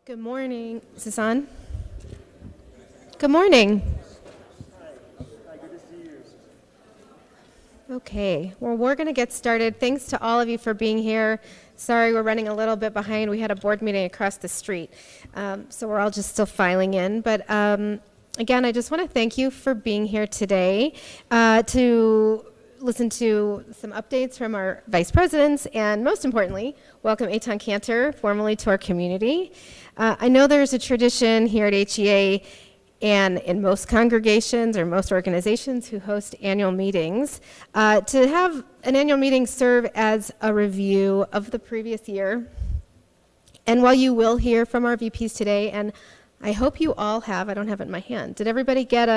Good morning. Is this on? Good morning. Okay, well, we're going to get started. Thanks to all of you for being here. Sorry, we're running a little bit behind. We had a board meeting across the street, so we're all just still filing in. But again, I just want to thank you for being here today to listen to some updates from our vice presidents, and most importantly, welcome Eitan Cantor formally to our community. I know there's a tradition here at HEA and in most congregations or most organizations who host annual meetings, to have an annual meeting serve as a review of the previous year. And while you will hear from our VPs today, and I hope you all have, I don't have it in my hand, did everybody get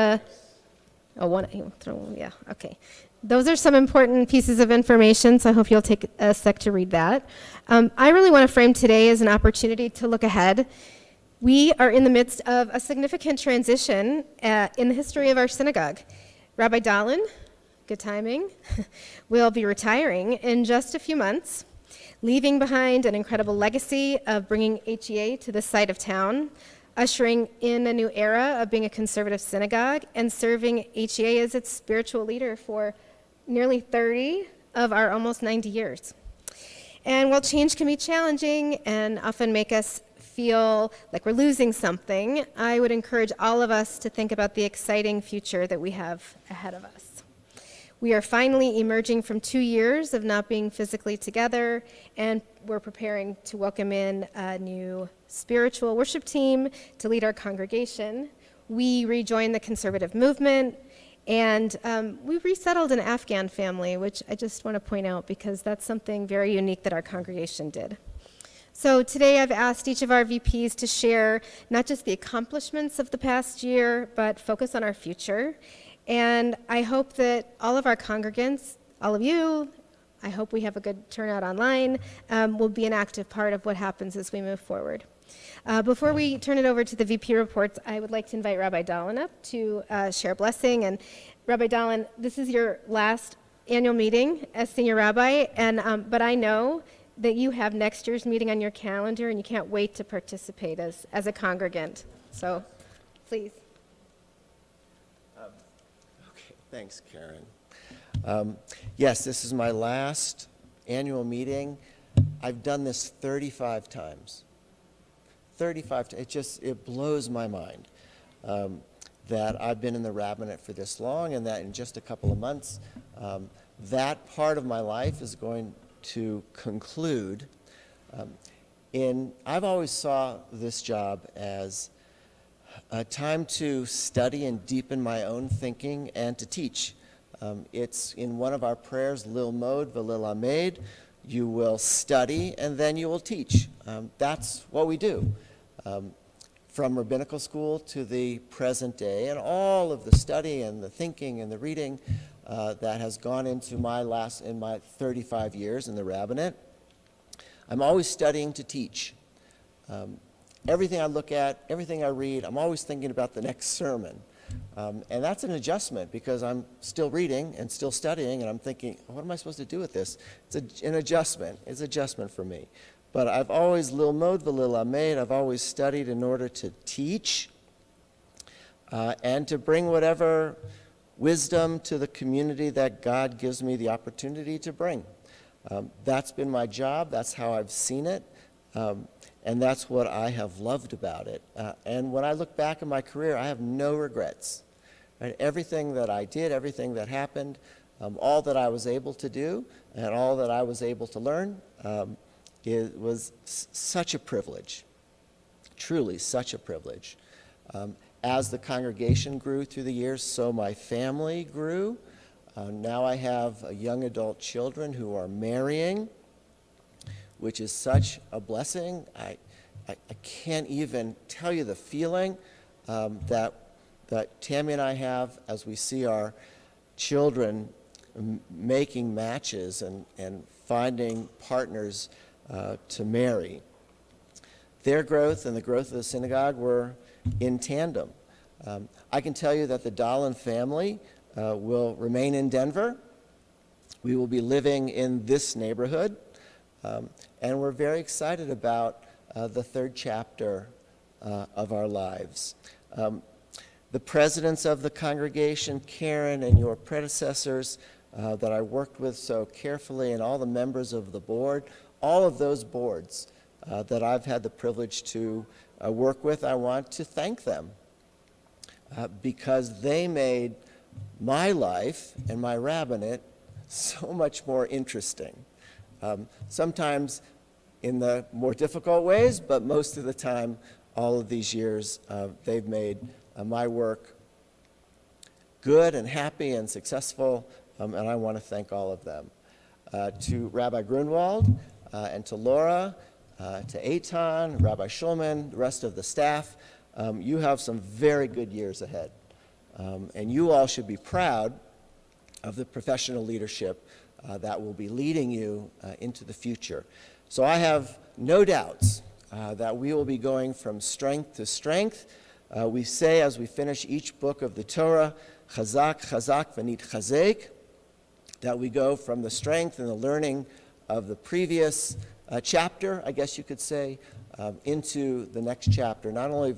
yeah, okay. Those are some important pieces of information, so I hope you'll take a sec to read that. I really want to frame today as an opportunity to look ahead. We are in the midst of a significant transition in the history of our synagogue. Rabbi Dahlin, good timing, will be retiring in just a few months, leaving behind an incredible legacy of bringing HEA to the side of town, ushering in a new era of being a conservative synagogue, and serving HEA as its spiritual leader for nearly 30 of our almost 90 years. And while change can be challenging and often make us feel like we're losing something, I would encourage all of us to think about the exciting future that we have ahead of us. We are finally emerging from 2 years of not being physically together, and we're preparing to welcome in a new spiritual worship team to lead our congregation. We rejoined the conservative movement, and we resettled an Afghan family, which I just want to point out because that's something very unique that our congregation did. So today I've asked each of our VPs to share not just the accomplishments of the past year, but focus on our future. And I hope that all of our congregants, all of you, I hope we have a good turnout online, will be an active part of what happens as we move forward. Before we turn it over to the VP reports, I would like to invite Rabbi Dahlin up to share a blessing. And Rabbi Dahlin, this is your last annual meeting as senior rabbi, and but I know that you have next year's meeting on your calendar, and you can't wait to participate as a congregant. So, please. Okay, thanks, Karen. Yes, this is my last annual meeting. I've done this 35 times. 35 times. It blows my mind that I've been in the rabbinate for this long, and that in just a couple of months, that part of my life is going to conclude. I've always saw this job as a time to study and deepen my own thinking and to teach. It's in one of our prayers, Lil Mod Velil Amed, you will study and then you will teach. That's what we do. From rabbinical school to the present day, and all of the study and the thinking and the reading that has gone into in my 35 years in the rabbinate. I'm always studying to teach. Everything I look at, everything I read, I'm always thinking about the next sermon. And that's an adjustment because I'm still reading and still studying, and I'm thinking, what am I supposed to do with this? It's an adjustment. It's an adjustment for me. But I've always, Lil Mod Velil Amed, I've always studied in order to teach and to bring whatever wisdom to the community that God gives me the opportunity to bring. That's been my job. That's how I've seen it. And that's what I have loved about it. And when I look back at my career, I have no regrets. Right? Everything that I did, everything that happened, all that I was able to do, and all that I was able to learn, it was such a privilege, truly such a privilege. As the congregation grew through the years, so my family grew. Now I have young adult children who are marrying, which is such a blessing. I can't even tell you the feeling that Tammy and I have as we see our children making matches and finding partners to marry. Their growth and the growth of the synagogue were in tandem. I can tell you that the Dahlin family will remain in Denver. We will be living in this neighborhood, and we're very excited about the third chapter of our lives. The presidents of the congregation, Karen and your predecessors that I worked with so carefully, and all the members of the board, all of those boards that I've had the privilege to work with, I want to thank them because they made my life and my rabbinate so much more interesting. Sometimes in the more difficult ways, but most of the time, all of these years, they've made my work good and happy and successful, and I want to thank all of them. To Rabbi Grunwald and to Laura, to Eitan, Rabbi Schulman, the rest of the staff, you have some very good years ahead. And you all should be proud of the professional leadership that will be leading you into the future. So I have no doubts that we will be going from strength to strength. We say as we finish each book of the Torah, Chazak, Chazak, V'nit Chazek, that we go from the strength and the learning of the previous chapter, I guess you could say, into the next chapter, not only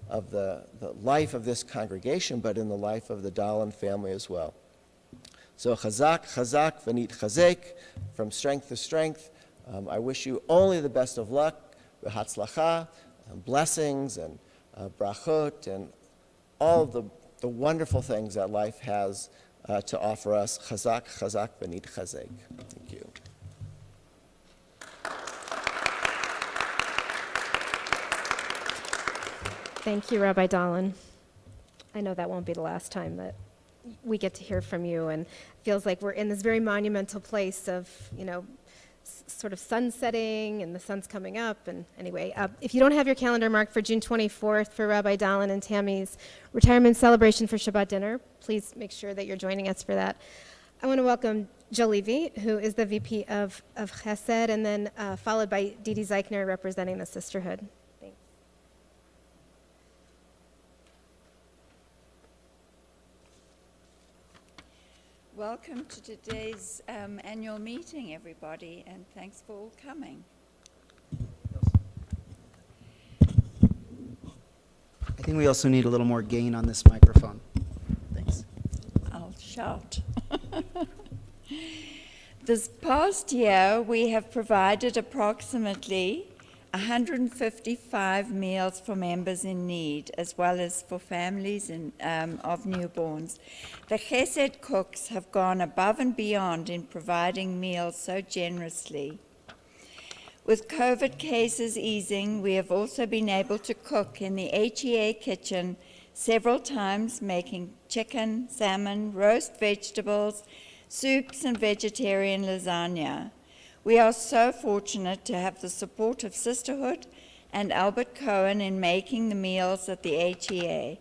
of the life of this congregation, but in the life of the Dahlin family as well. So Chazak, Chazak, V'nit Chazek, from strength to strength. I wish you only the best of luck, v'hatzlacha, blessings and brachot, and all of the wonderful things that life has to offer us. Chazak, Chazak, V'nit Chazek. Thank you. Thank you, Rabbi Dahlin. I know that won't be the last time that we get to hear from you, and it feels like we're in this very monumental place of, sort of sunsetting and the sun's coming up. And anyway, if you don't have your calendar marked for June 24th for Rabbi Dahlin and Tammy's retirement celebration for Shabbat dinner, please make sure that you're joining us for that. I want to welcome Jill Levy, who is the VP of Chesed, and then followed by Didi Zeichner representing the sisterhood. Thanks. Welcome to today's annual meeting, everybody, and thanks for all coming. I think we also need a little more gain on this microphone. Thanks. I'll shout. This past year, we have provided approximately 155 meals for members in need, as well as for families of newborns. The Chesed cooks have gone above and beyond in providing meals so generously. With COVID cases easing, we have also been able to cook in the HEA kitchen several times, making chicken, salmon, roast vegetables, soups, and vegetarian lasagna. We are so fortunate to have the support of Sisterhood and Albert Cohen in making the meals at the HEA.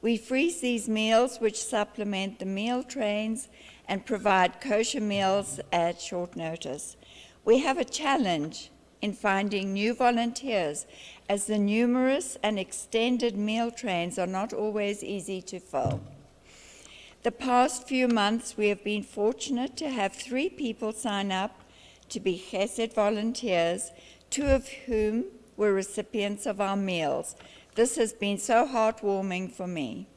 We freeze these meals, which supplement the meal trains and provide kosher meals at short notice. We have a challenge in finding new volunteers, as the numerous and extended meal trains are not always easy to fill. The past few months, we have been fortunate to have 3 people sign up to be Chesed volunteers, 2 of whom were recipients of our meals. This has been so heartwarming for me.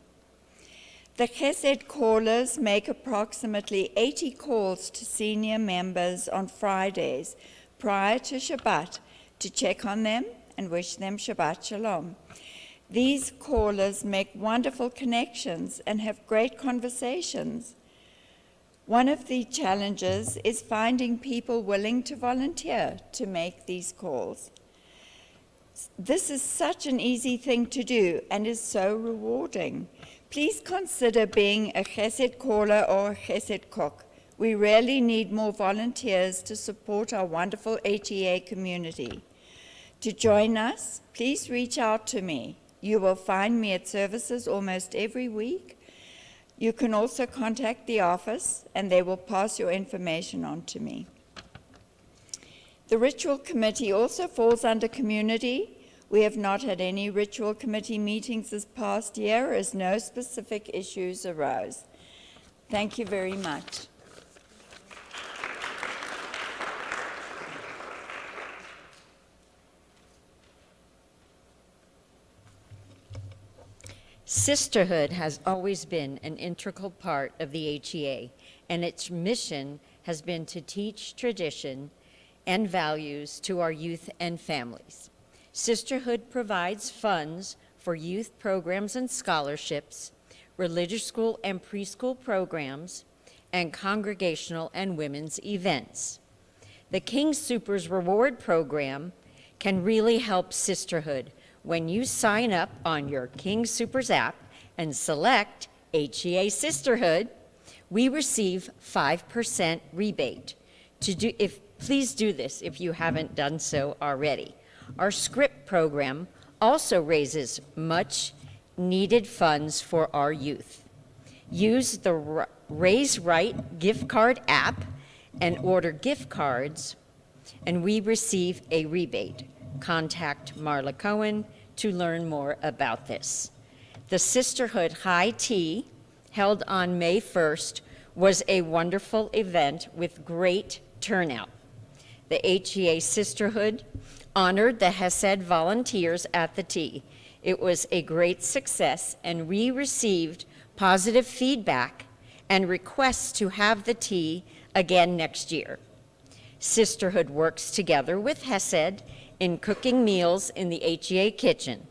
The Chesed callers make approximately 80 calls to senior members on Fridays prior to Shabbat to check on them and wish them Shabbat Shalom. These callers make wonderful connections and have great conversations. One of the challenges is finding people willing to volunteer to make these calls. This is such an easy thing to do and is so rewarding. Please consider being a Chesed caller or a Chesed cook. We really need more volunteers to support our wonderful HEA community. To join us, please reach out to me. You will find me at services almost every week. You can also contact the office, and they will pass your information on to me. The Ritual Committee also falls under community. We have not had any Ritual Committee meetings this past year, as no specific issues arose. Thank you very much. Sisterhood has always been an integral part of the HEA, and its mission has been to teach tradition and values to our youth and families. Sisterhood provides funds for youth programs and scholarships, religious school and preschool programs, and congregational and women's events. The King Soopers Reward Program can really help sisterhood when you sign up on your King Soopers app and select HEA Sisterhood. We receive 5% rebate. Please do this if you haven't done so already. Our SCRIPT program also raises much needed funds for our youth. Use the Raise Right gift card app and order gift cards, and we receive a rebate. Contact Marla Cohen to learn more about this. The Sisterhood High Tea, held on May 1st, was a wonderful event with great turnout. The HEA Sisterhood honored the Hesed volunteers at the tea. It was a great success, and we received positive feedback and requests to have the tea again next year. Sisterhood works together with Hesed in cooking meals in the HEA kitchen.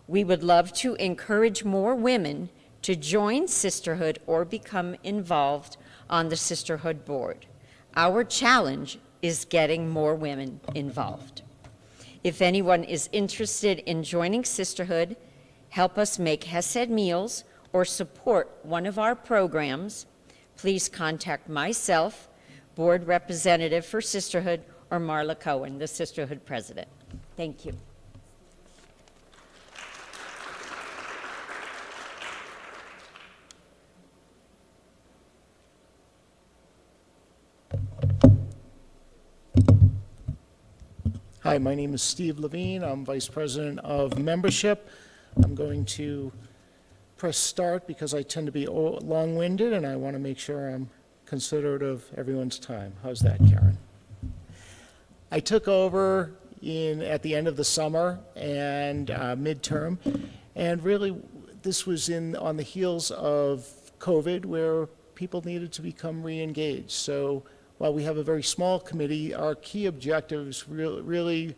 We would love to encourage more women to join Sisterhood or become involved on the Sisterhood board. Our challenge is getting more women involved. If anyone is interested in joining Sisterhood, help us make Hesed meals, or support one of our programs, please contact myself, board representative for Sisterhood, or Marla Cohen, the Sisterhood president. Thank you. Hi, my name is Steve Levine. I'm Vice President of Membership. I'm going to press start because I tend to be long-winded and I want to make sure I'm considerate of everyone's time. How's that, Karen? I took over at the end of the summer and midterm, and really this was on the heels of COVID, where people needed to become re-engaged. So while we have a very small committee, our key objectives really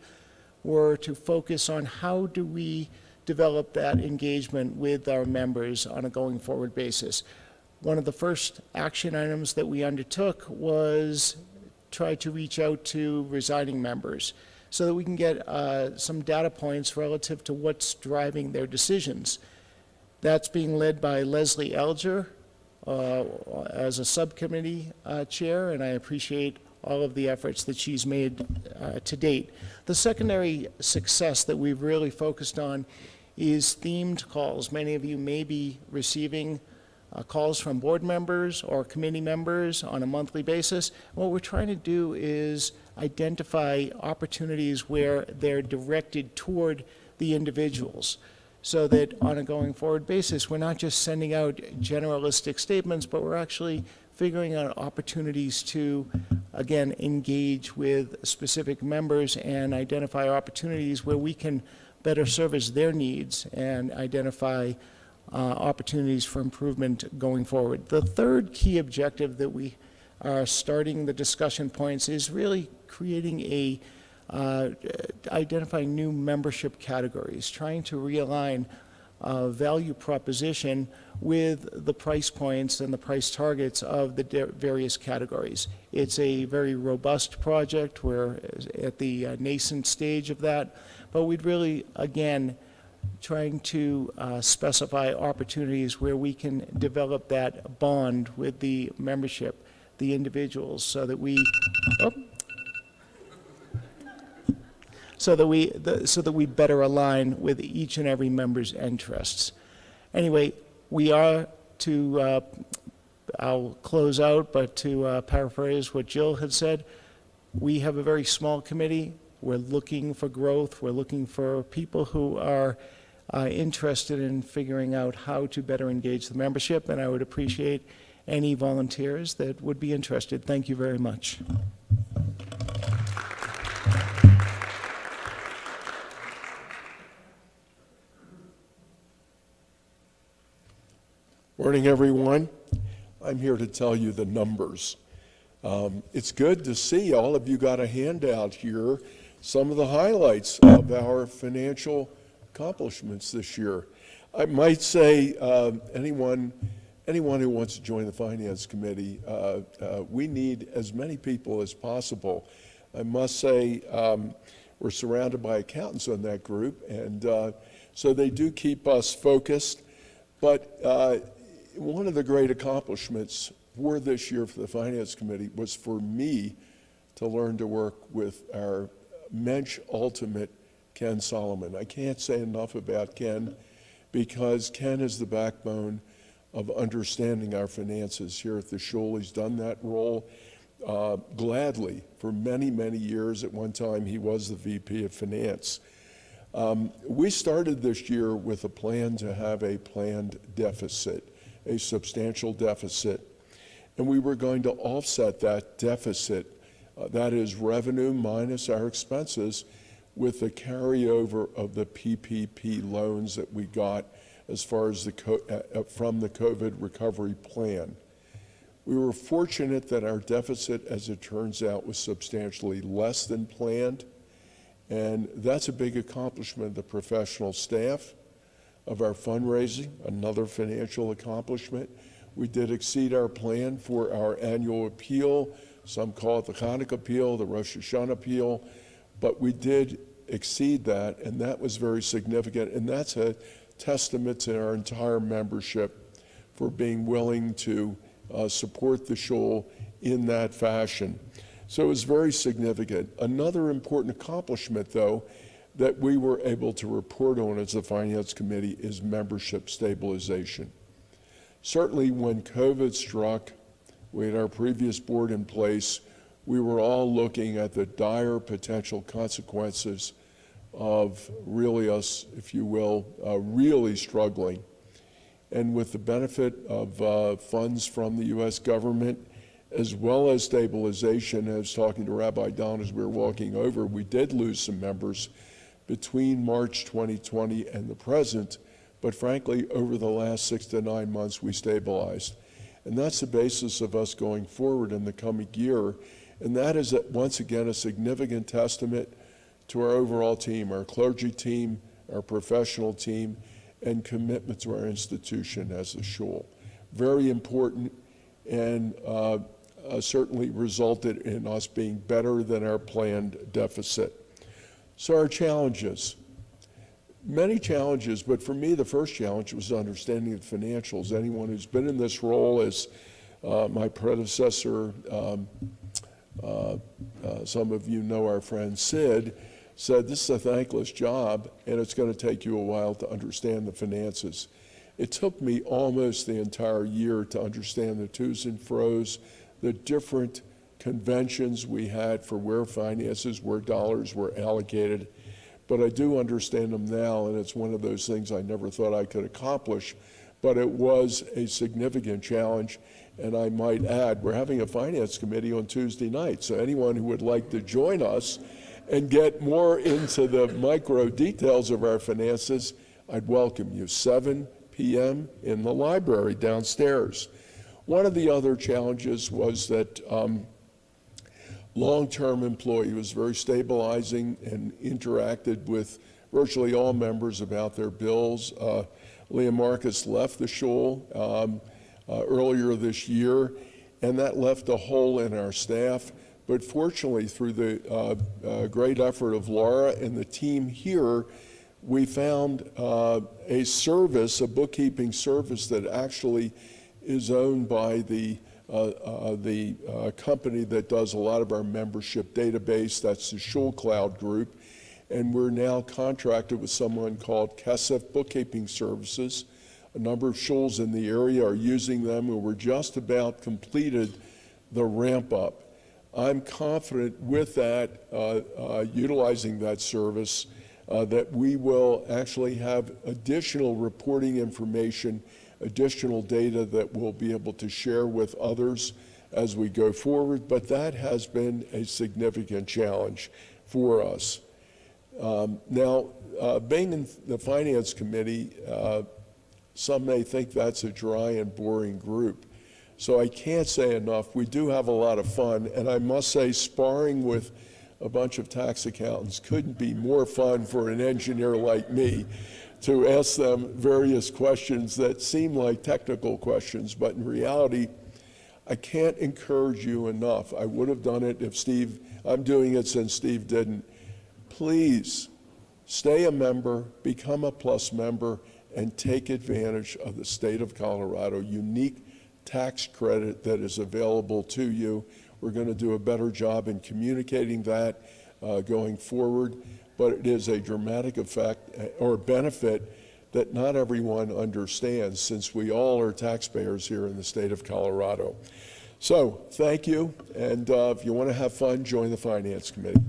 were to focus on how do we develop that engagement with our members on a going forward basis. One of the first action items that we undertook was try to reach out to resigning members so that we can get some data points relative to what's driving their decisions. That's being led by Leslie Alger as a subcommittee chair, and I appreciate all of the efforts that she's made to date. The secondary success that we've really focused on is themed calls. Many of you may be receiving calls from board members or committee members on a monthly basis. What we're trying to do is identify opportunities where they're directed toward the individuals, so that on a going forward basis, we're not just sending out generalistic statements, but we're actually figuring out opportunities to, again, engage with specific members and identify opportunities where we can better service their needs and identify opportunities for improvement going forward. The third key objective that we are starting the discussion points is really creating identifying new membership categories, trying to realign value proposition with the price points and the price targets of the various categories. It's a very robust project. We're at the nascent stage of that, but we'd really, again, trying to specify opportunities where we can develop that bond with the membership, the individuals, so that we so that we better align with each and every member's interests. Anyway, we are to, I'll close out, but to paraphrase what Jill had said, we have a very small committee. We're looking for growth. We're looking for people who are interested in figuring out how to better engage the membership, and I would appreciate any volunteers that would be interested. Thank you very much. Morning, everyone. I'm here to tell you the numbers. It's good to see all of you got a handout here, some of the highlights of our financial accomplishments this year. I might say anyone who wants to join the Finance Committee, we need as many people as possible. I must say we're surrounded by accountants on that group, and so they do keep us focused. But one of the great accomplishments for this year for the Finance Committee was for me to learn to work with our Mensch Ultimate, Ken Solomon. I can't say enough about Ken because Ken is the backbone of understanding our finances here at the Shul. He's done that role gladly for many, many years. At one time, he was the VP of Finance. We started this year with a plan to have a planned deficit, a substantial deficit, and we were going to offset that deficit, that is revenue minus our expenses, with the carryover of the PPP loans that we got as far as from the COVID recovery plan. We were fortunate that our deficit, as it turns out, was substantially less than planned. And that's a big accomplishment of the professional staff, of our fundraising, another financial accomplishment. We did exceed our plan for our annual appeal. Some call it the Hanukkah appeal, the Rosh Hashanah appeal, but we did exceed that, and that was very significant. And that's a testament to our entire membership for being willing to support the Shul in that fashion. So it was very significant. Another important accomplishment, though, that we were able to report on as the Finance Committee is membership stabilization. Certainly when COVID struck, we had our previous board in place, we were all looking at the dire potential consequences of really us, if you will, really struggling. And with the benefit of funds from the U.S. government, as well as stabilization, I was talking to Rabbi Don as we were walking over, we did lose some members between March 2020 and the present, but frankly, over the last 6 to 9 months, we stabilized. And that's the basis of us going forward in the coming year. And that is, once again, a significant testament to our overall team, our clergy team, our professional team, and commitment to our institution as a Shul. Very important, and certainly resulted in us being better than our planned deficit. So our challenges, many challenges, but for me the first challenge was understanding the financials. Anyone who's been in this role as my predecessor, some of you know our friend Sid, said this is a thankless job and it's going to take you a while to understand the finances. It took me almost the entire year to understand the to's and fro's, the different conventions we had for where finances, where dollars were allocated. But I do understand them now, and it's one of those things I never thought I could accomplish. But it was a significant challenge, and I might add, we're having a finance committee on Tuesday night, so anyone who would like to join us and get more into the micro details of our finances, I'd welcome you. 7 p.m. in the library downstairs. One of the other challenges was that long-term employee was very stabilizing and interacted with virtually all members about their bills. Leah Marcus left the Shul earlier this year, and that left a hole in our staff. But fortunately, through the great effort of Laura and the team here, we found a service, a bookkeeping service that actually is owned by the company that does a lot of our membership database. That's the Shul Cloud Group. And we're now contracted with someone called Kesef Bookkeeping Services. A number of shuls in the area are using them, and we're just about completed the ramp up. I'm confident with that, utilizing that service, that we will actually have additional reporting information, additional data that we'll be able to share with others as we go forward, but that has been a significant challenge for us. Now, being in the Finance Committee, Some may think that's a dry and boring group. So I can't say enough. We do have a lot of fun, and I must say sparring with a bunch of tax accountants couldn't be more fun for an engineer like me to ask them various questions that seem like technical questions, but in reality, I can't encourage you enough. I would have done it if Steve, I'm doing it since Steve didn't. Please stay a member, become a Plus member, and take advantage of the state of Colorado unique tax credit that is available to you. We're going to do a better job in communicating that going forward, but it is a dramatic effect or benefit that not everyone understands, since we all are taxpayers here in the state of Colorado. So thank you, and if you want to have fun, join the Finance Committee.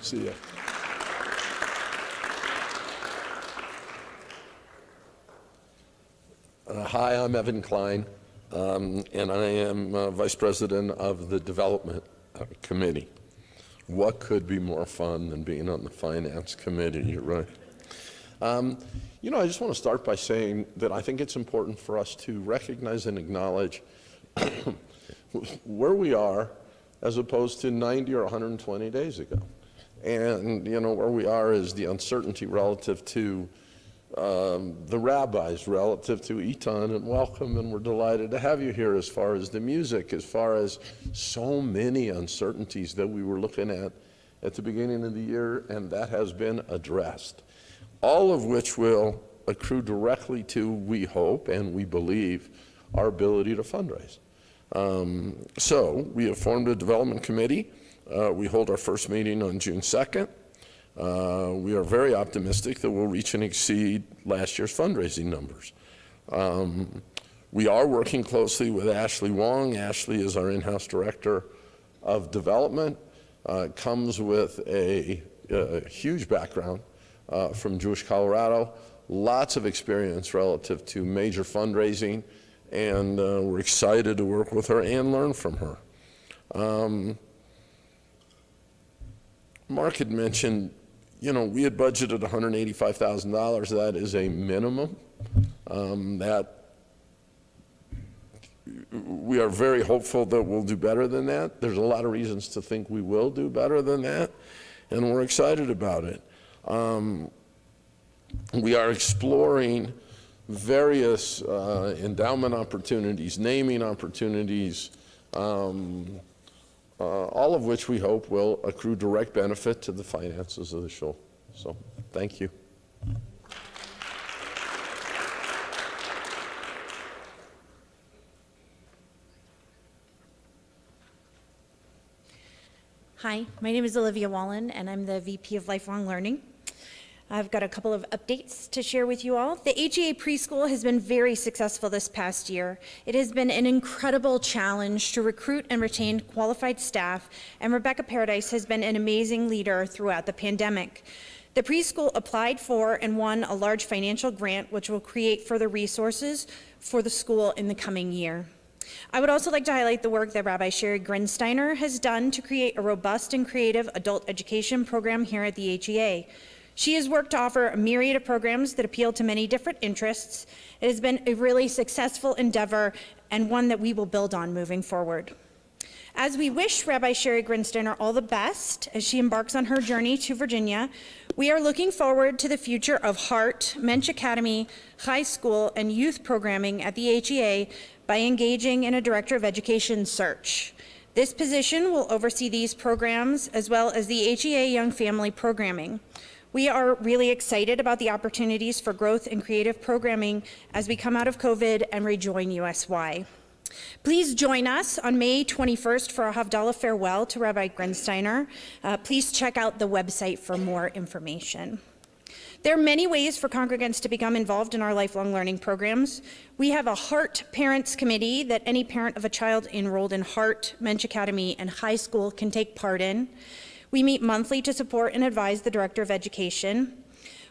See ya. Hi, I'm Evan Klein, and I am Vice President of the Development Committee. What could be more fun than being on the Finance Committee? You're right. You know, I just want to start by saying that I think it's important for us to recognize and acknowledge where we are as opposed to 90 or 120 days ago. And, you know, where we are is the uncertainty relative to the rabbis, relative to Eton, and welcome, and we're delighted to have you here, as far as the music, as far as so many uncertainties that we were looking at the beginning of the year, and that has been addressed. All of which will accrue directly to, we hope and we believe, our ability to fundraise. So we have formed a development committee. We hold our first meeting on June 2nd. We are very optimistic that we'll reach and exceed last year's fundraising numbers. We are working closely with Ashley Wong. Ashley is our in-house director of development, comes with a huge background from Jewish Colorado, lots of experience relative to major fundraising, and we're excited to work with her and learn from her. Mark had mentioned, you know, we had budgeted $185,000. That is a minimum. That we are very hopeful that we'll do better than that. There's a lot of reasons to think we will do better than that, and we're excited about it. We are exploring various endowment opportunities, naming opportunities, all of which we hope will accrue direct benefit to the finances of the show. So, thank you. Hi, my name is Olivia Wallen, and I'm the VP of Lifelong Learning. I've got a couple of updates to share with you all. The HEA preschool has been very successful this past year. It has been an incredible challenge to recruit and retain qualified staff, and Rebecca Paradise has been an amazing leader throughout the pandemic. The preschool applied for and won a large financial grant, which will create further resources for the school in the coming year. I would also like to highlight the work that Rabbi Sherry Grinsteiner has done to create a robust and creative adult education program here at the HEA. She has worked to offer a myriad of programs that appeal to many different interests. It has been a really successful endeavor and one that we will build on moving forward. As we wish Rabbi Sherry Grinsteiner all the best as she embarks on her journey to Virginia, we are looking forward to the future of Hart, Mensch Academy, high school, and youth programming at the HEA by engaging in a Director of Education search. This position will oversee these programs as well as the HEA Young Family programming. We are really excited about the opportunities for growth in creative programming as we come out of COVID and rejoin USY. Please join us on May 21st for a Havdalah farewell to Rabbi Grinsteiner. Please check out the website for more information. There are many ways for congregants to become involved in our lifelong learning programs. We have a Hart Parents Committee that any parent of a child enrolled in Hart, Mensch Academy, and high school can take part in. We meet monthly to support and advise the Director of Education.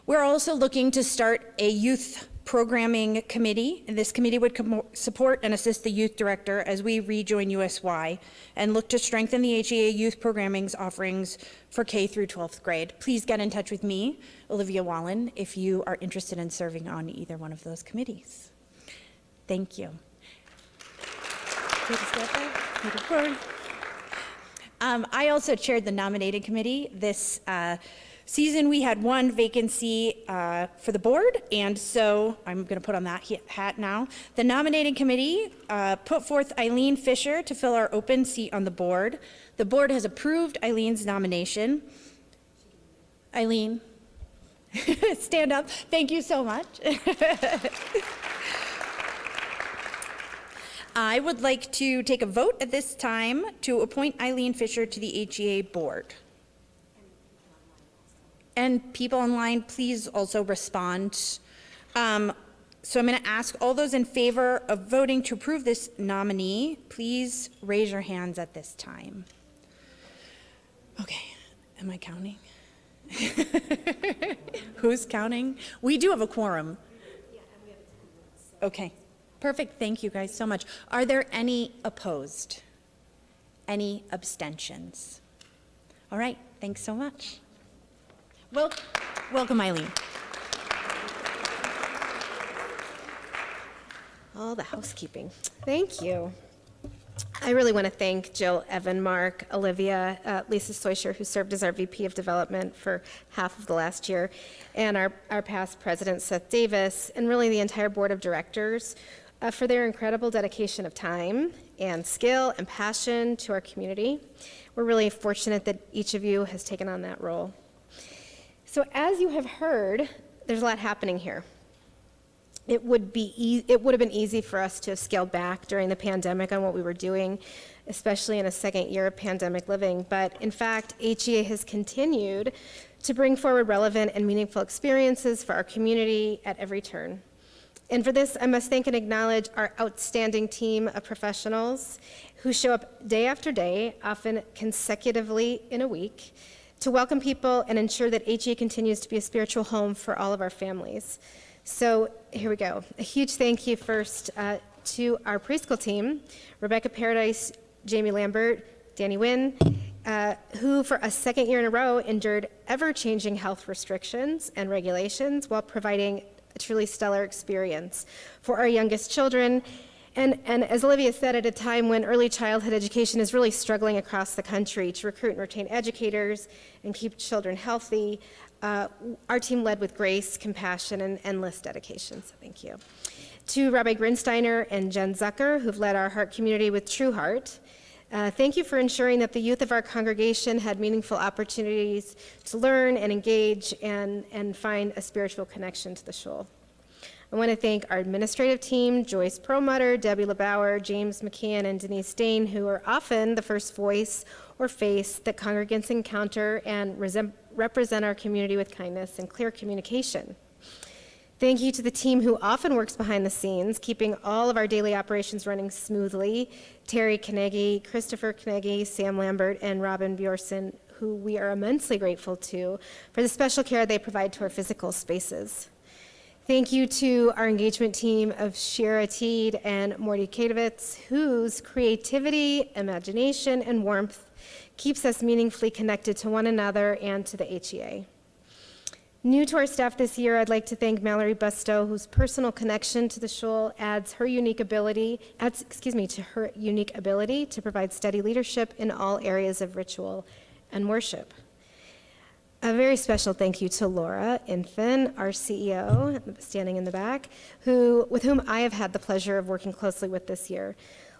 We're also looking to start a youth Programming Committee. And this committee would support and assist the youth director as we rejoin USY and look to strengthen the HEA youth programming's offerings for K through 12th grade. Please get in touch with me, Olivia Wallen, if you are interested in serving on either one of those committees. Thank you. I also chaired the nominating committee. This season, we had one vacancy for the board, and so I'm going to put on that hat now. The nominating committee put forth Eileen Fisher to fill our open seat on the board. The board has approved Eileen's nomination. Eileen, stand up. Thank you so much. I would like to take a vote at this time to appoint Eileen Fisher to the HEA board. And people online, please also respond. So I'm going to ask all those in favor of voting to approve this nominee, please raise your hands at this time. Okay, am I counting? Who's counting? We do have a quorum. Okay, perfect. Thank you guys so much. Are there any opposed? Any abstentions? All right, thanks so much. Welcome, Eileen. All the housekeeping. Thank you. I really want to thank Jill, Evan, Mark, Olivia, Lisa Soysher, who served as our VP of Development for half of the last year, and our past president, Seth Davis, and really the entire board of directors for their incredible dedication of time and skill and passion to our community. We're really fortunate that each of you has taken on that role. So as you have heard, there's a lot happening here. It would have been easy for us to have scaled back during the pandemic on what we were doing, especially in a second year of pandemic living. But in fact, HEA has continued to bring forward relevant and meaningful experiences for our community at every turn. And for this, I must thank and acknowledge our outstanding team of professionals who show up day after day, often consecutively in a week, to welcome people and ensure that HEA continues to be a spiritual home for all of our families. So here we go. A huge thank you first to our preschool team, Rebecca Paradise, Jamie Lambert, Danny Wynn, who for a second year in a row endured ever-changing health restrictions and regulations while providing a truly stellar experience for our youngest children. And as Olivia said, at a time when early childhood education is really struggling across the country to recruit and retain educators and keep children healthy, our team led with grace, compassion, and endless dedication, so thank you. To Rabbi Grinsteiner and Jen Zucker, who've led our heart community with true heart, thank you for ensuring that the youth of our congregation had meaningful opportunities to learn and engage and find a spiritual connection to the shul. I want to thank our administrative team, Joyce Perlmutter, Debbie LeBauer, James McCann, and Denise Dane, who are often the first voice or face that congregants encounter and represent our community with kindness and clear communication. Thank you to the team who often works behind the scenes, keeping all of our daily operations running smoothly, Terry Knegge, Christopher Knegge, Sam Lambert, and Robin Bjorsen, who we are immensely grateful to for the special care they provide to our physical spaces. Thank you to our engagement team of Shira Teed and Morty Kadovitz, whose creativity, imagination, and warmth keeps us meaningfully connected to one another and to the HEA. New to our staff this year, I'd like to thank Mallory Bustow, whose personal connection to the shul adds to her unique ability to provide steady leadership in all areas of ritual and worship. A very special thank you to Laura Infin, our CEO, standing in the back, with whom I have had the pleasure of working closely with this year.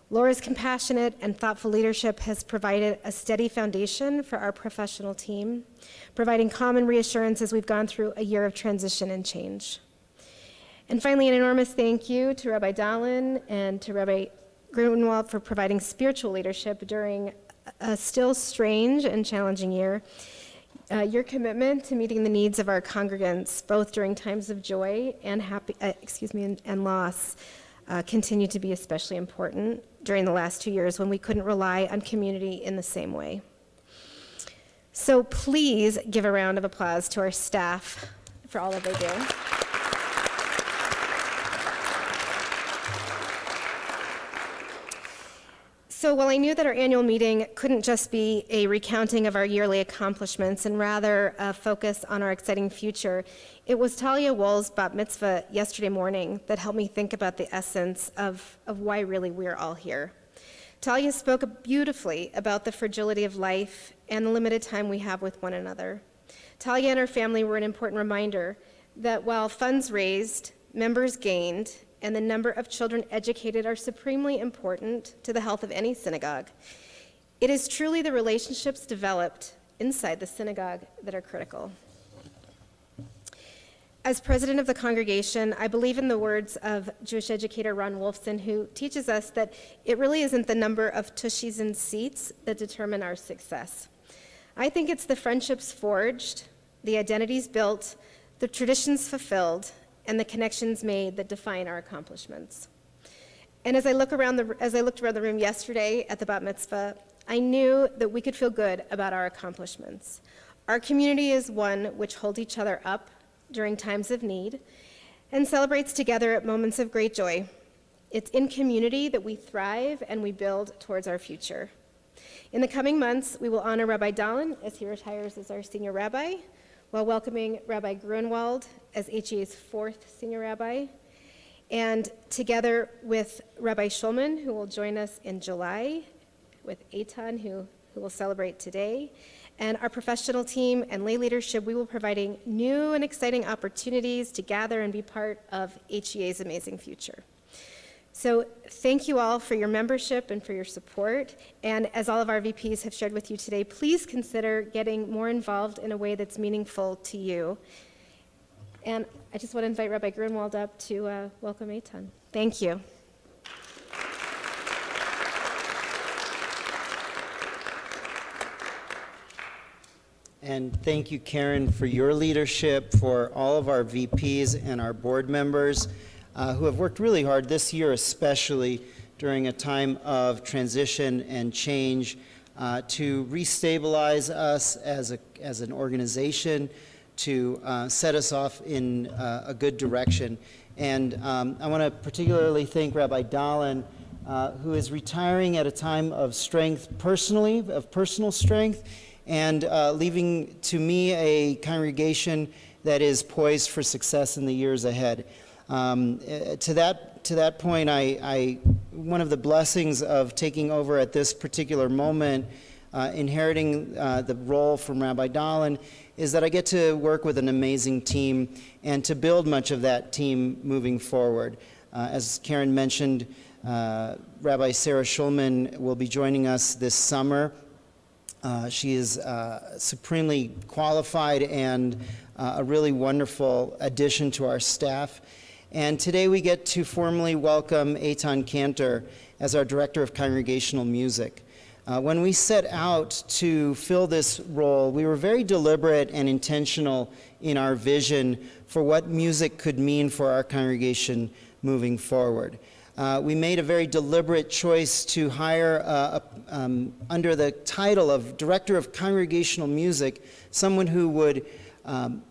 Laura's compassionate and thoughtful leadership has provided a steady foundation for our professional team, providing calm and reassurance as we've gone through a year of transition and change. And finally, an enormous thank you to Rabbi Dahlin and to Rabbi Grunwald for providing spiritual leadership during a still strange and challenging year. Your commitment to meeting the needs of our congregants, both during times of joy and and loss, continue to be especially important during the last 2 years when we couldn't rely on community in the same way. So please give a round of applause to our staff for all that they do. So while I knew that our annual meeting couldn't just be a recounting of our yearly accomplishments and rather a focus on our exciting future, it was Talia Wool's bat mitzvah yesterday morning that helped me think about the essence of why really we're all here. Talia spoke beautifully about the fragility of life and the limited time we have with one another. Talia and her family were an important reminder that while funds raised, members gained, and the number of children educated are supremely important to the health of any synagogue, it is truly the relationships developed inside the synagogue that are critical. As president of the congregation, I believe in the words of Jewish educator Ron Wolfson, who teaches us that it really isn't the number of tushies and seats that determine our success. I think it's the friendships forged, the identities built, the traditions fulfilled, and the connections made that define our accomplishments. And as I looked around the room yesterday at the bat mitzvah, I knew that we could feel good about our accomplishments. Our community is one which holds each other up during times of need and celebrates together at moments of great joy. It's in community that we thrive and we build towards our future. In the coming months, we will honor Rabbi Dahlin as he retires as our senior rabbi, while welcoming Rabbi Grunwald as HEA's fourth senior rabbi, and together with Rabbi Schulman, who will join us in July, with Eitan, who will celebrate today, and our professional team and lay leadership, we will be providing new and exciting opportunities to gather and be part of HEA's amazing future. So thank you all for your membership and for your support. And as all of our VPs have shared with you today, please consider getting more involved in a way that's meaningful to you. And I just want to invite Rabbi Grunwald up to welcome Eitan. Thank you. And thank you, Karen, for your leadership, for all of our VPs and our board members who have worked really hard this year, especially during a time of transition and change, to restabilize us as an organization, to set us off in a good direction. And I want to particularly thank Rabbi Dahlin, who is retiring at a time of strength personally, of personal strength, and leaving to me a congregation that is poised for success in the years ahead. To that point, one of the blessings of taking over at this particular moment, inheriting the role from Rabbi Dahlin, is that I get to work with an amazing team and to build much of that team moving forward. As Karen mentioned, Rabbi Sarah Schulman will be joining us this summer. She is supremely qualified and a really wonderful addition to our staff. And today we get to formally welcome Eitan Cantor as our Director of Congregational Music. When we set out to fill this role, we were very deliberate and intentional in our vision for what music could mean for our congregation moving forward. We made a very deliberate choice to hire, under the title of Director of Congregational Music, someone who would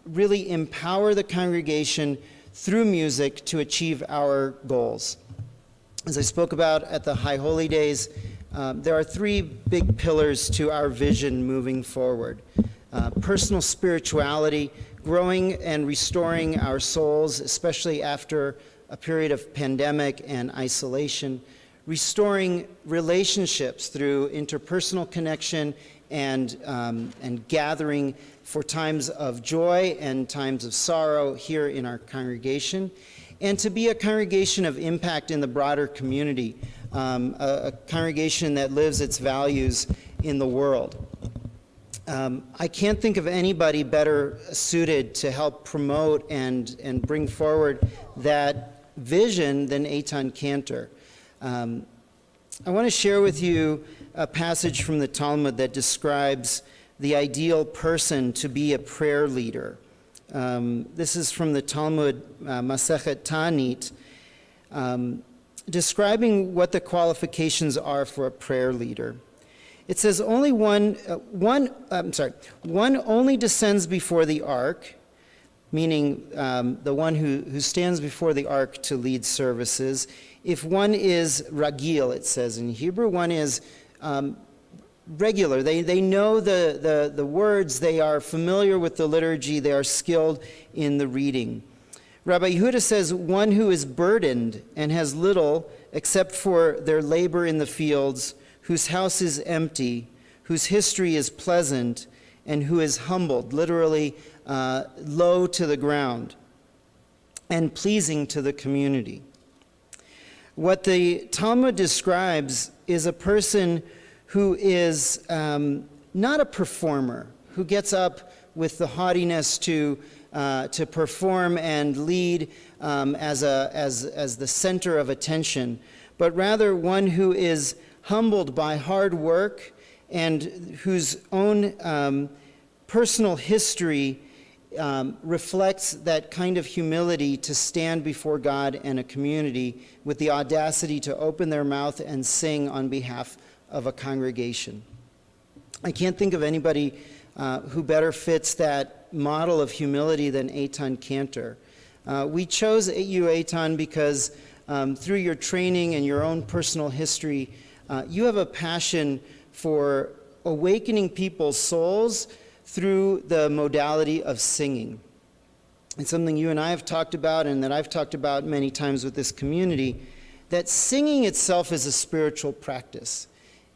really empower the congregation through music to achieve our goals. As I spoke about at the High Holy Days, there are three big pillars to our vision moving forward. Personal spirituality, growing and restoring our souls, especially after a period of pandemic and isolation, restoring relationships through interpersonal connection and gathering for times of joy and times of sorrow here in our congregation, and to be a congregation of impact in the broader community, a congregation that lives its values in the world. I can't think of anybody better suited to help promote and bring forward that vision than Eitan Cantor. I want to share with you a passage from the Talmud that describes the ideal person to be a prayer leader. This is from the Talmud, Masechet Ta'anit, describing what the qualifications are for a prayer leader. It says, one only descends before the ark, meaning the one who stands before the ark to lead services. If one is ragil, it says in Hebrew, one is regular. They know the words, they are familiar with the liturgy, they are skilled in the reading. Rabbi Yehuda says, one who is burdened and has little except for their labor in the fields, whose house is empty, whose history is pleasant, and who is humbled, literally low to the ground, and pleasing to the community. What the Talmud describes is a person who is not a performer, who gets up with the haughtiness to perform and lead as the center of attention, but rather one who is humbled by hard work and whose own personal history reflects that kind of humility to stand before God and a community with the audacity to open their mouth and sing on behalf of a congregation. I can't think of anybody who better fits that model of humility than Eitan Cantor. We chose you, Eitan, because through your training and your own personal history, you have a passion for awakening people's souls through the modality of singing. It's something you and I have talked about and that I've talked about many times with this community, that singing itself is a spiritual practice,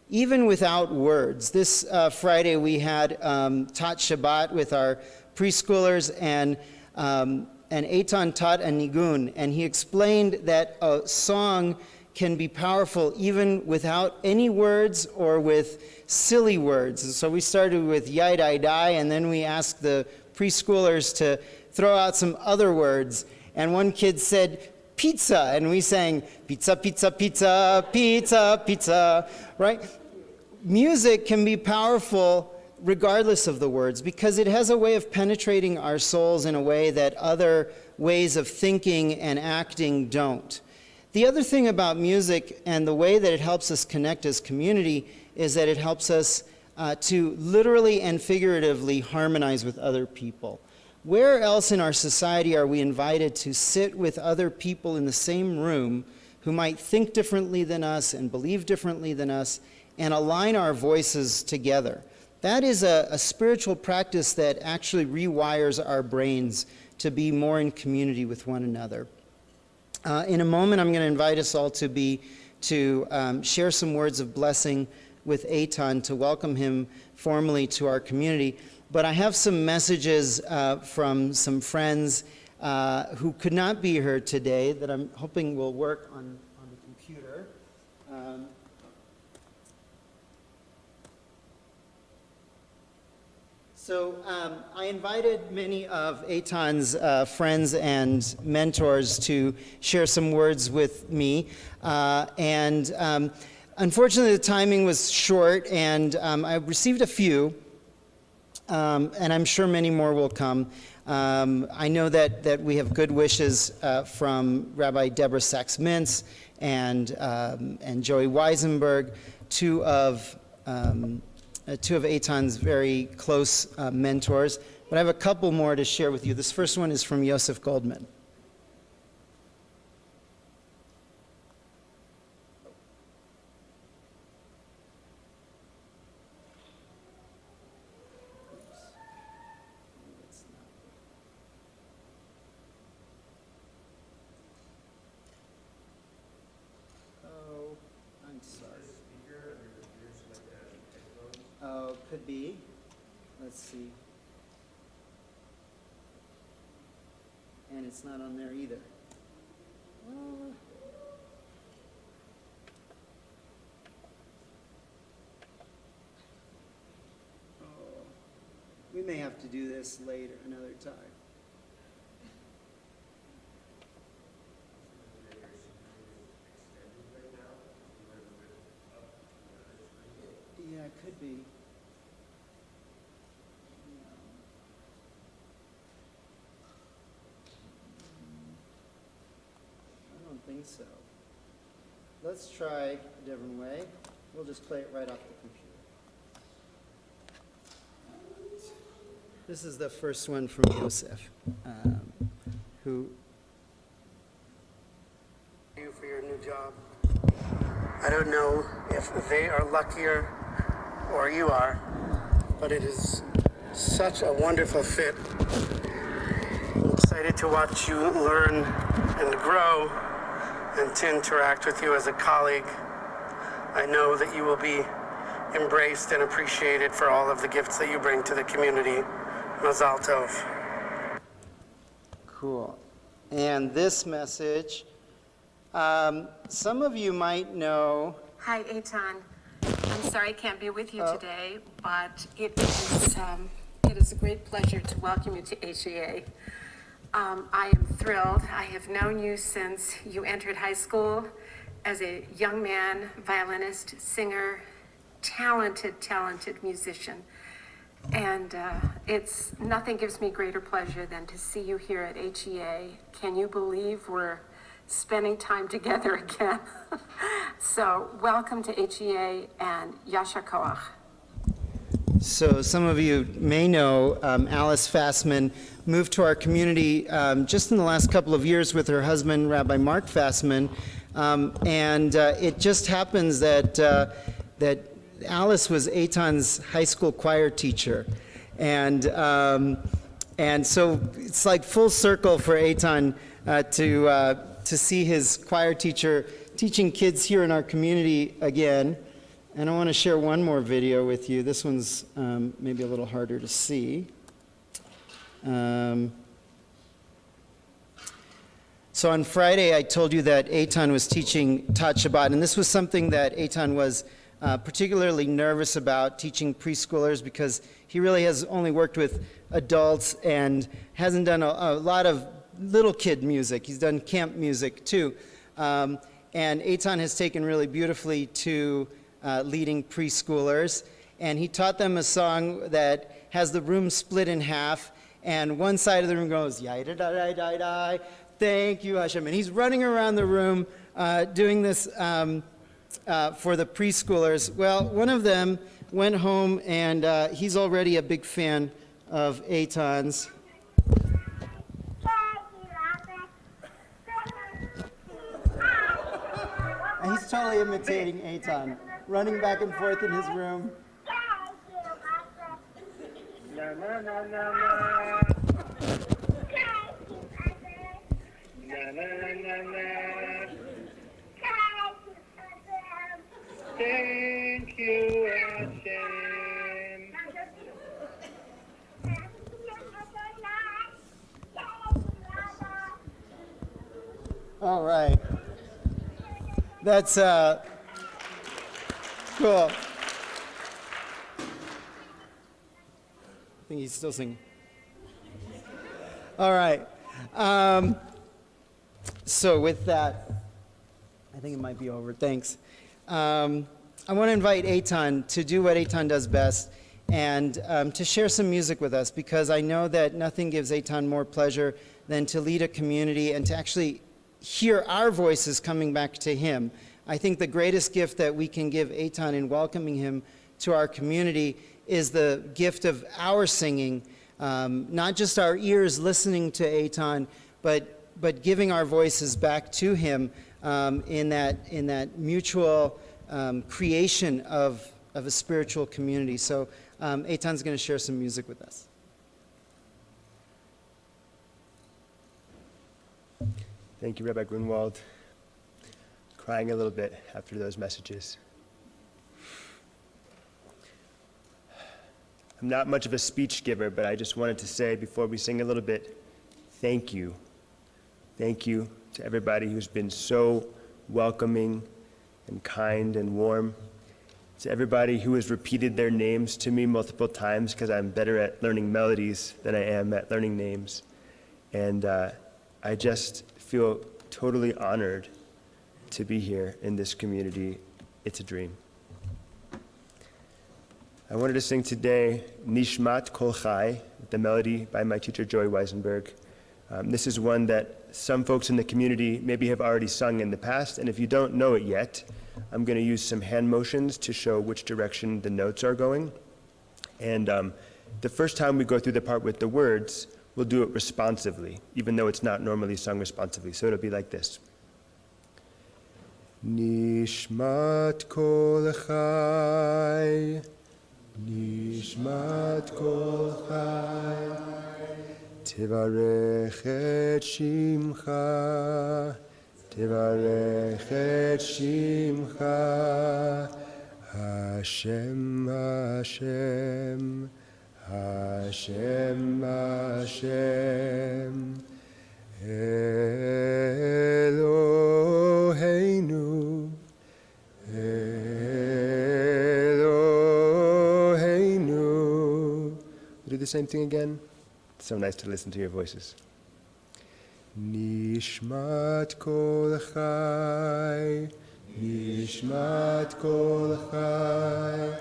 even without words. This Friday we had taught Shabbat with our preschoolers, and Eitan taught a nigun, and he explained that a song can be powerful even without any words or with silly words. And so we started with yai dai dai, and then we asked the preschoolers to throw out some other words. And one kid said pizza, and we sang pizza, pizza, pizza, pizza, pizza, right? Music can be powerful regardless of the words, because it has a way of penetrating our souls in a way that other ways of thinking and acting don't. The other thing about music and the way that it helps us connect as community is that it helps us to literally and figuratively harmonize with other people. Where else in our society are we invited to sit with other people in the same room who might think differently than us and believe differently than us and align our voices together? That is a spiritual practice that actually rewires our brains to be more in community with one another. In a moment, I'm going to invite us all to share some words of blessing with Eitan, to welcome him formally to our community. But I have some messages from some friends who could not be here today that I'm hoping will work on the computer. So I invited many of Eitan's friends and mentors to share some words with me. Unfortunately, the timing was short, and I received a few, and I'm sure many more will come. I know that we have good wishes from Rabbi Deborah Sachs-Mintz and Joey Weisenberg, two of Eitan's very close mentors, but I have a couple more to share with you. This first one is from Yosef Goldman. Oh, I'm sorry. Oh, could be. Let's see. And it's not on there either. We may have to do this later, another time. Yeah, it could be. I don't think so. Let's try a different way. We'll just play it right off the computer. This is the first one from Yosef, who you for your new job. I don't know if they are luckier or you are, but it is such a wonderful fit. I'm excited to watch you learn and grow and to interact with you as a colleague. I know that you will be embraced and appreciated for all of the gifts that you bring to the community. Mazal tov. Cool. And this message, some of you might know. Hi, Eitan. I'm sorry I can't be with you today, but it is a great pleasure to welcome you to HEA. I am thrilled. I have known you since you entered high school as a young man, violinist, singer, talented musician. And nothing gives me greater pleasure than to see you here at HEA. Can you believe we're spending time together again? So welcome to HEA and Yasher Koach. So some of you may know Alice Fassman moved to our community just in the last couple of years with her husband, Rabbi Mark Fassman. And it just happens that Alice was Eitan's high school choir teacher. And so it's like full circle for Eitan to see his choir teacher teaching kids here in our community again. And I want to share one more video with you. This one's maybe a little harder to see. So on Friday, I told you that Eitan was teaching Tat Shabbat, and this was something that Eitan was particularly nervous about, teaching preschoolers, because he really has only worked with adults and hasn't done a lot of little kid music. He's done camp music too. And Eitan has taken really beautifully to leading preschoolers, and he taught them a song that has the room split in half, and one side of the room goes, "Yai-da-da-da-da-da, thank you, Hashem." And he's running around the room doing this for the preschoolers. Well, one of them went home, and he's already a big fan of Eitan's. And he's totally imitating Eitan, running back and forth in his room. Na, na, na, na, na. Na, na, na, na. Thank you, Hashem. All right. That's cool. I think he's still singing. All right. So with that, I think it might be over. Thanks. I want to invite Eitan to do what Eitan does best and to share some music with us, because I know that nothing gives Eitan more pleasure than to lead a community and to actually hear our voices coming back to him. I think the greatest gift that we can give Eitan in welcoming him to our community is the gift of our singing, not just our ears listening to Eitan, but giving our voices back to him in that mutual creation of a spiritual community. So Eitan's going to share some music with us. Thank you, Rabbi Grunwald. Crying a little bit after those messages. I'm not much of a speech giver, but I just wanted to say before we sing a little bit, thank you. Thank you to everybody who's been so welcoming and kind and warm. To everybody who has repeated their names to me multiple times, because I'm better at learning melodies than I am at learning names. And I just feel totally honored to be here in this community. It's a dream. I wanted to sing today Nishmat Kol Chai, the melody by my teacher Joey Weisenberg. This is one that some folks in the community maybe have already sung in the past, and if you don't know it yet, I'm going to use some hand motions to show which direction the notes are going. And The first time we go through the part with the words, we'll do it responsively, even though it's not normally sung responsively. So it'll be like this. Nishmat kol chai, nishmat kol chai, tevarech et shimcha, tevarech et shimcha, Hashem, Hashem, Hashem, Hashem, Eloheinu, Eloheinu. We'll do the same thing again. It's so nice to listen to your voices. Nishmat kol chai, Nishmat kol chai,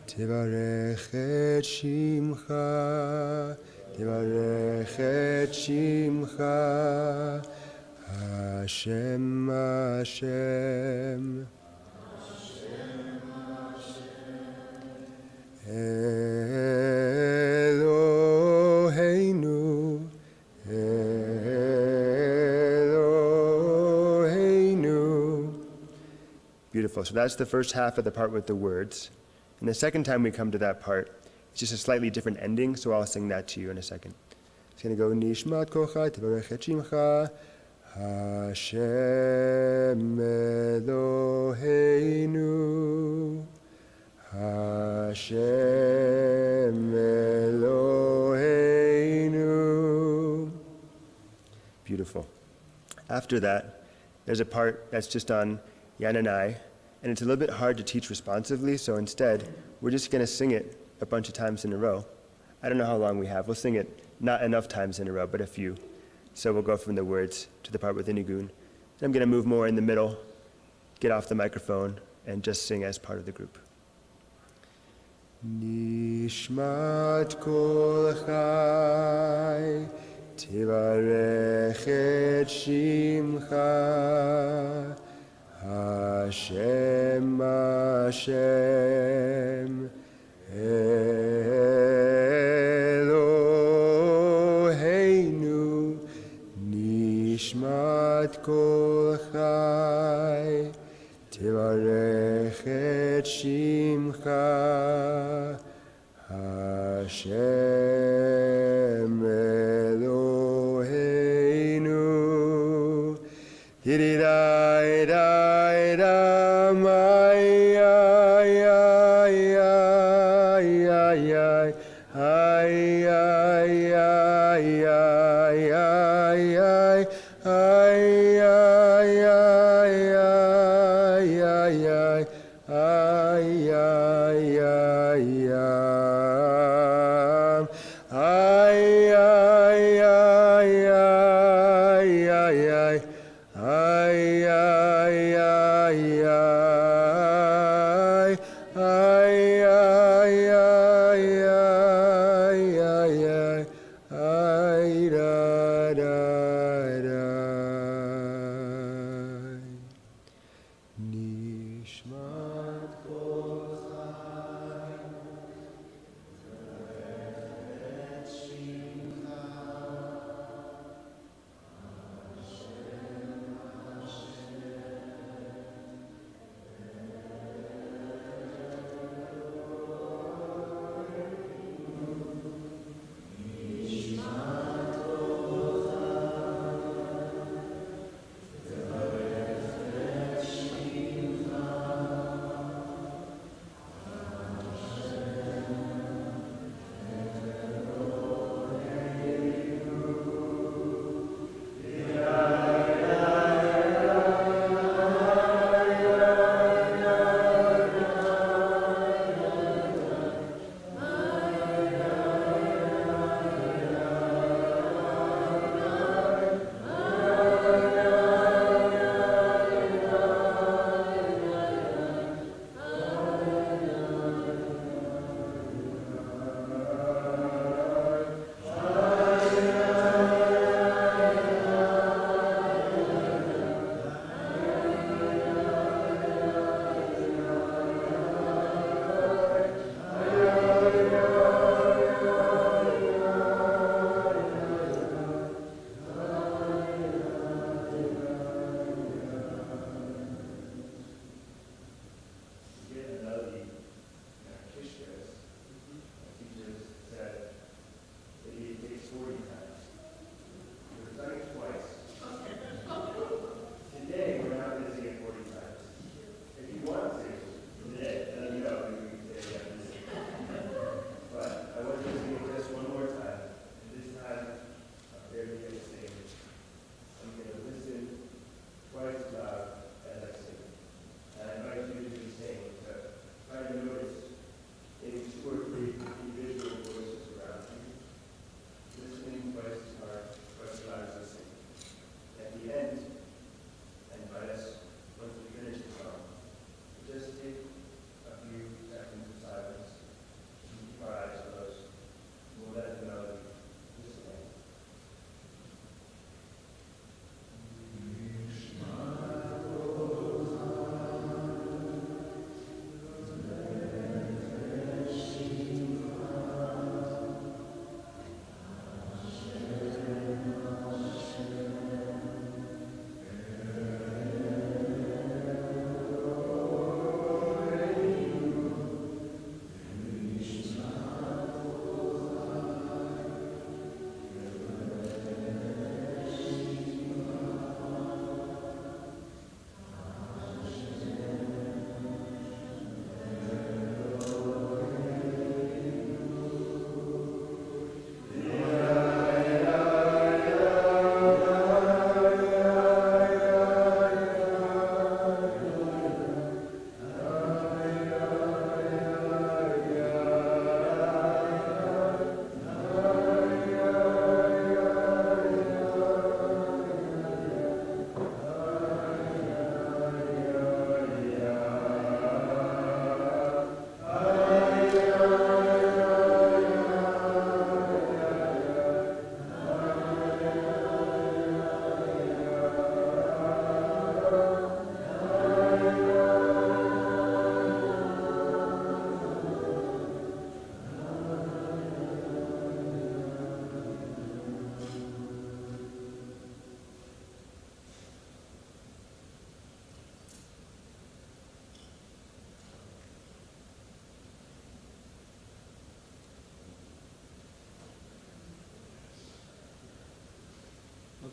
Tevarech et shimcha, Tevarech et shimcha, Hashem, Hashem, Eloheinu, Eloheinu. Beautiful. So that's the first half of the part with the words. And the second time we come to that part, it's just a slightly different ending, so I'll sing that to you in a second. It's going to go, Nishmat kochai tevarech et shimcha, Hashem Eloheinu, Hashem Eloheinu. Beautiful. After that, there's a part that's just on Yan and I, and it's a little bit hard to teach responsively, so instead, we're just going to sing it a bunch of times in a row. I don't know how long we have. We'll sing it not enough times in a row, but a few. So we'll go from the words to the part with the nigun. And I'm going to move more in the middle, get off the microphone, and just sing as part of the group. Nishmat kol chai, tivarech et shimcha, Hashem, Hashem, Eloheinu, Nishmat kol chai, Tevarech et shimcha, Hashem Eloheinu. Di-di-da-da-da,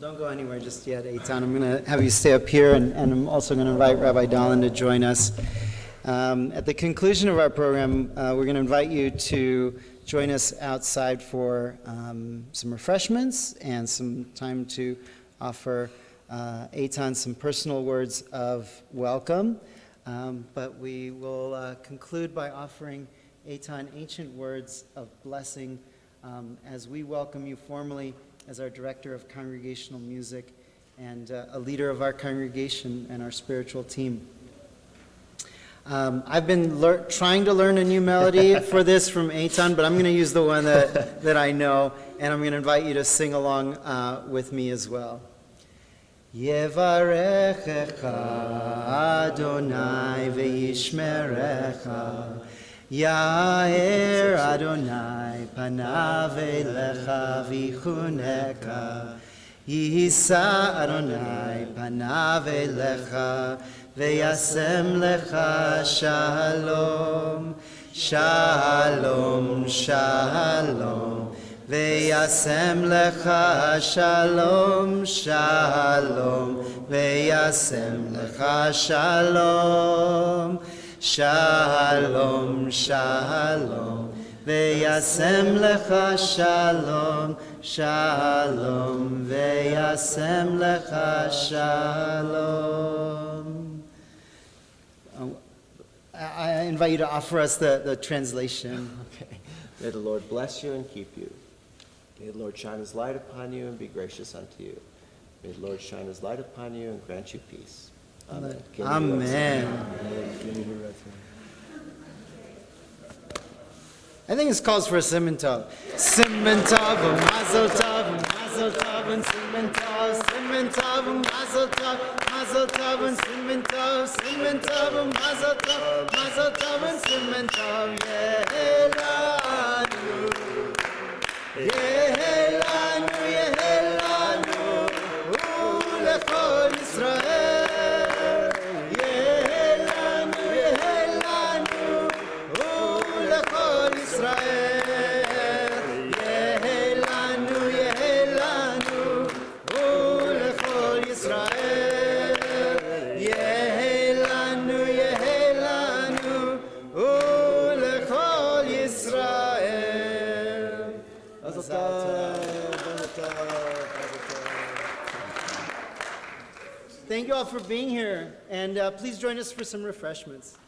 Well, don't go anywhere just yet, Eitan. I'm going to have you stay up here, and I'm also going to invite Rabbi Dahlin to join us. At the conclusion of our program, we're going to invite you to join us outside for some refreshments and some time to offer Eitan some personal words of welcome. But we will conclude by offering Eitan ancient words of blessing as we welcome you formally as our Director of Congregational Music and a leader of our congregation and our spiritual team. I've been trying to learn a new melody for this from Eitan, but I'm going to use the one that I know, and I'm going to invite you to sing along with me as well. Yevarechecha Adonai ve'yishmerecha, Ya'er Adonai panav elecha v'chuneka, Yisa Adonai panav elecha ve'yasem lecha shalom, shalom, shalom. Ve'yasem lecha shalom, shalom. Ve'yasem lecha shalom, shalom, shalom. Ve'yasem lecha shalom, shalom. Ve'yasem lecha shalom. I invite you to offer us the translation. Okay. May the Lord bless you and keep you. May the Lord shine his light upon you and be gracious unto you. May the Lord shine his light upon you and grant you peace. Amen. Amen. I think this calls for a Simon Tov. Simon Tov, Mazel Tov, Mazel Tov, and Simon Tov, Simon Tov, Mazel Tov, Mazel Tov, and Simon Tov, Simon Tov, Mazel Tov, Mazel Tov, and Simon Tov. Yehelanu, Yehelanu, Yehelanu, Ulechol Yisrael. Yehelanu, Yehelanu, Ulechol Yisrael. Yehelanu, Yehelanu, Ulechol Yisrael. Yehelanu, Yehelanu, Ulechol Yisrael. Mazel tov, mazel tov, mazel tov. Thank you all for being here, and please join us for some refreshments.